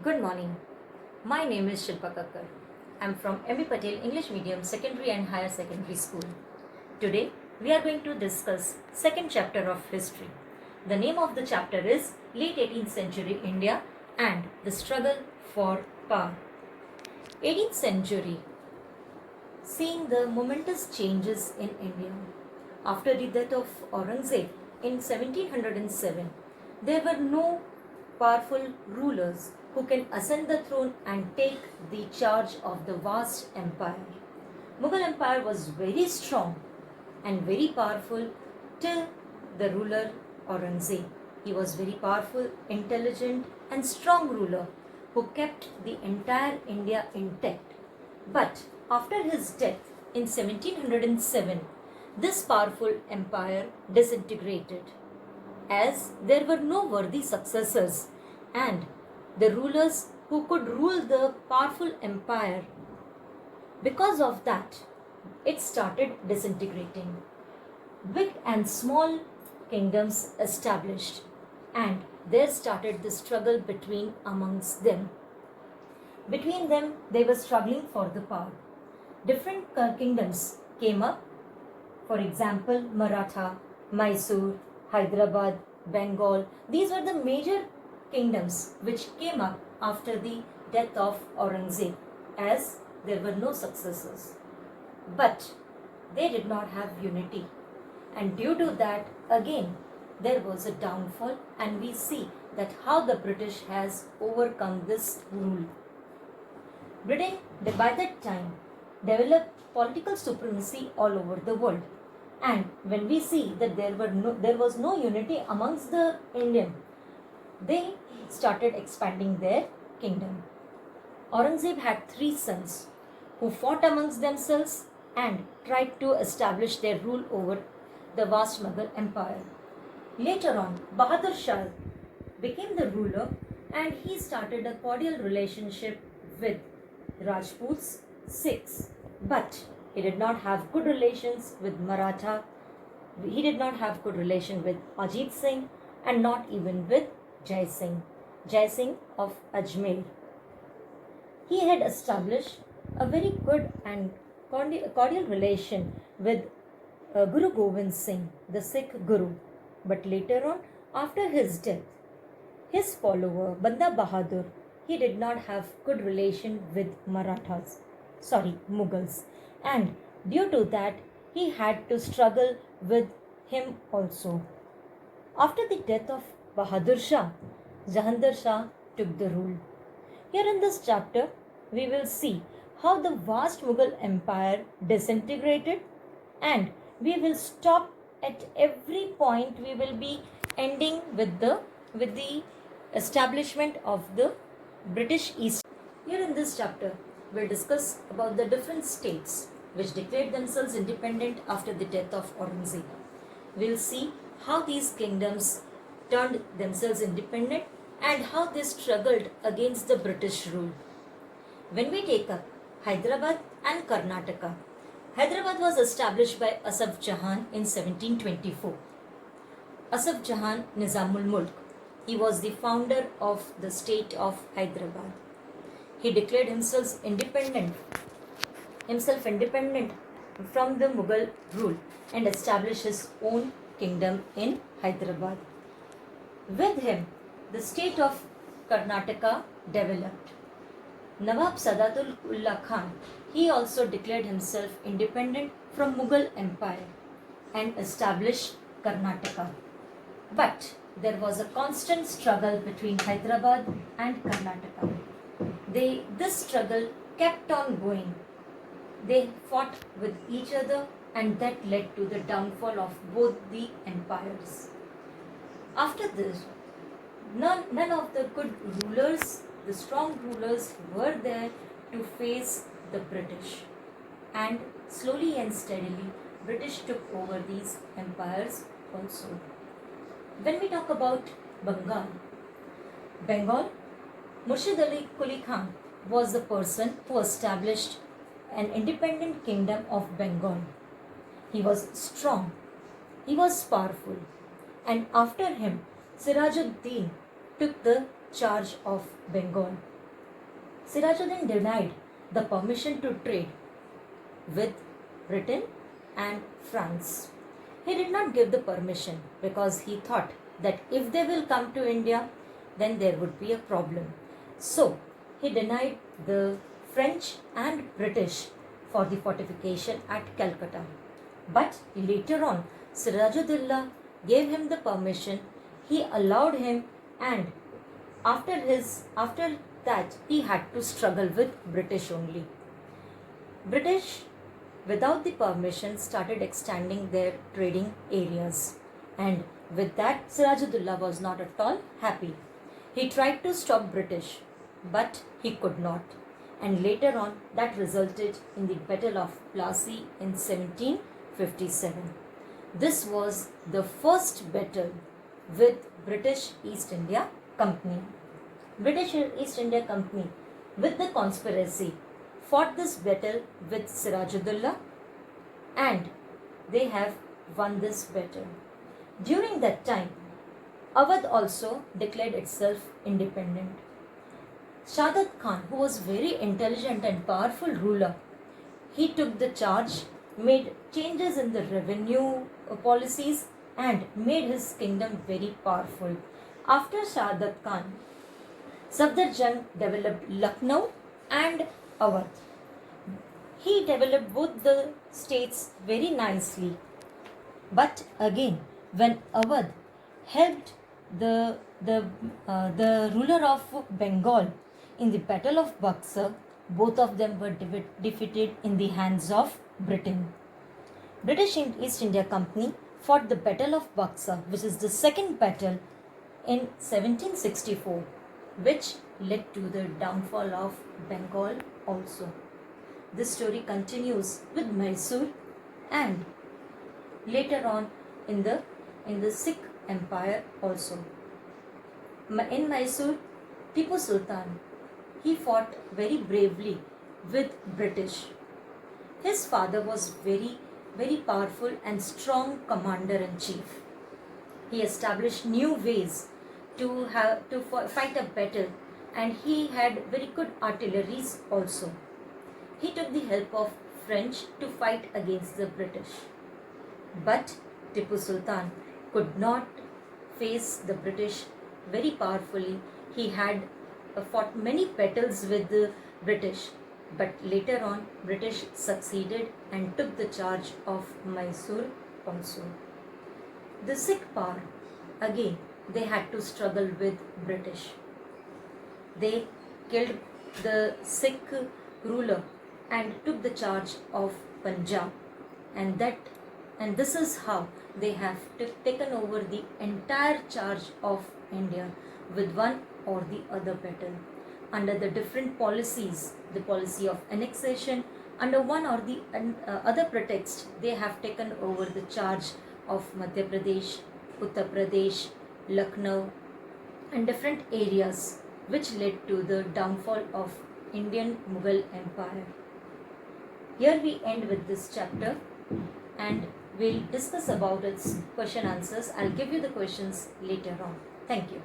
Good morning. My name is Shilpa Kakkar. I am from M.B. Patel English Medium Secondary and Higher Secondary School. Today we are going to discuss second chapter of history. The name of the chapter is Late 18th Century India and the Struggle for Power. 18th century, seeing the momentous changes in India. After the death of Aurangzeb in 1707, there were no powerful rulers who can ascend the throne and take the charge of the vast empire. Mughal Empire was very strong and very powerful till the ruler Aurangzeb. He was very powerful, intelligent and strong ruler who kept the entire India intact. But after his death in 1707, this powerful empire disintegrated as there were no worthy successors and the rulers who could rule the powerful empire. Because of that, it started disintegrating. Big and small kingdoms established, and there started the struggle amongst them. Between them, they were struggling for the power. Different kingdoms came up. For example, Maratha, Mysore, Hyderabad, Bengal. These were the major kingdoms which came up after the death of Aurangzeb, as there were no successors. But they did not have unity, and due to that, again, there was a downfall, and we see that how the British has overcome this rule. Britain, by that time, developed political supremacy all over the world. And when we see that there was no unity amongst the Indian, they started expanding their kingdom. Aurangzeb had 3 sons who fought amongst themselves and tried to establish their rule over the vast Mughal empire. Later on, Bahadur Shah became the ruler and he started a cordial relationship with Rajputs, Sikhs, but he did not have good relations with Maratha. He did not have good relation with Ajit Singh and not even with Jai Singh of Ajmer. He had established a very good and cordial relation with Guru Gobind Singh, the Sikh Guru. But later on, after his death, his follower Banda Bahadur, he did not have good relation with Mughals, and due to that he had to struggle with him also. After the death of Bahadur Shah, Jahandar Shah took the rule. Here in this chapter, we will see how the vast Mughal empire disintegrated, and we will stop at every point. We will be ending with the establishment of the British East. Here in this chapter, we'll discuss about the different states which declared themselves independent after the death of Aurangzeb. We'll see how these kingdoms turned themselves independent and how they struggled against the British rule. When we take up Hyderabad and Karnataka, Hyderabad was established by Asaf Jahan in 1724. Asaf Jahan Nizamul Mulk. He was the founder of the state of Hyderabad. He declared himself independent from the Mughal rule and established his own kingdom in Hyderabad. With him, the state of Karnataka developed. Nawab Sadatullah Khan, he also declared himself independent from Mughal Empire and established Karnataka. But there was a constant struggle between Hyderabad and Karnataka. This struggle kept on going. They fought with each other, and that led to the downfall of both the empires. After this, none of the good rulers, the strong rulers, were there to face the British. And slowly and steadily, British took over these empires also. When we talk about Bengal, Murshid Ali Quli Khan was the person who established an independent kingdom of Bengal. He was strong, he was powerful, and after him, Sirajuddin took the charge of Bengal. Sirajuddin denied the permission to trade with Britain and France. He did not give the permission because he thought that if they will come to India, then there would be a problem. So he denied the French and British for the fortification at Calcutta. But later on, Sirajuddin gave him the permission. He allowed him, and after that he had to struggle with British only. British, without the permission, started extending their trading areas, and with that Sirajuddin was not at all happy. He tried to stop British, but he could not, and later on that resulted in the Battle of Plassey in 1757. This was the first battle with British East India Company. British East India Company, with the conspiracy, fought this battle with Sirajuddin, and they have won this battle. During that time, Awadh also declared itself independent. Shadat Khan, who was very intelligent and powerful ruler, he took the charge, made changes in the revenue policies, and made his kingdom very powerful. After Shadat Khan, Safdar Jung developed Lucknow and Awadh. He developed both the states very nicely. But again, when Awadh helped the ruler of Bengal in the Battle of Buxar, both of them were defeated in the hands of Britain. British East India Company fought the Battle of Buxar, which is the second battle, in 1764, which led to the downfall of Bengal also. This story continues with Mysore, and later on in the Sikh Empire also. In Mysore, Tipu Sultan, he fought very bravely with British. His father was very powerful and strong commander-in-chief. He established new ways to fight a battle, and he had very good artilleries also. He took the help of French to fight against the British. But Tipu Sultan could not face the British very powerfully. He had fought many battles with the British, but later on British succeeded and took the charge of Mysore also. The Sikh power, again, they had to struggle with British. They killed the Sikh ruler and took the charge of Punjab, and this is how they have taken over the entire charge of India with one or the other battle. Under the different policies, the policy of annexation, under one or the other pretext, they have taken over the charge of Madhya Pradesh, Uttar Pradesh, Lucknow, and different areas, which led to the downfall of Indian Mughal Empire. Here we end with this chapter, and we'll discuss about its question answers. I'll give you the questions later on. Thank you.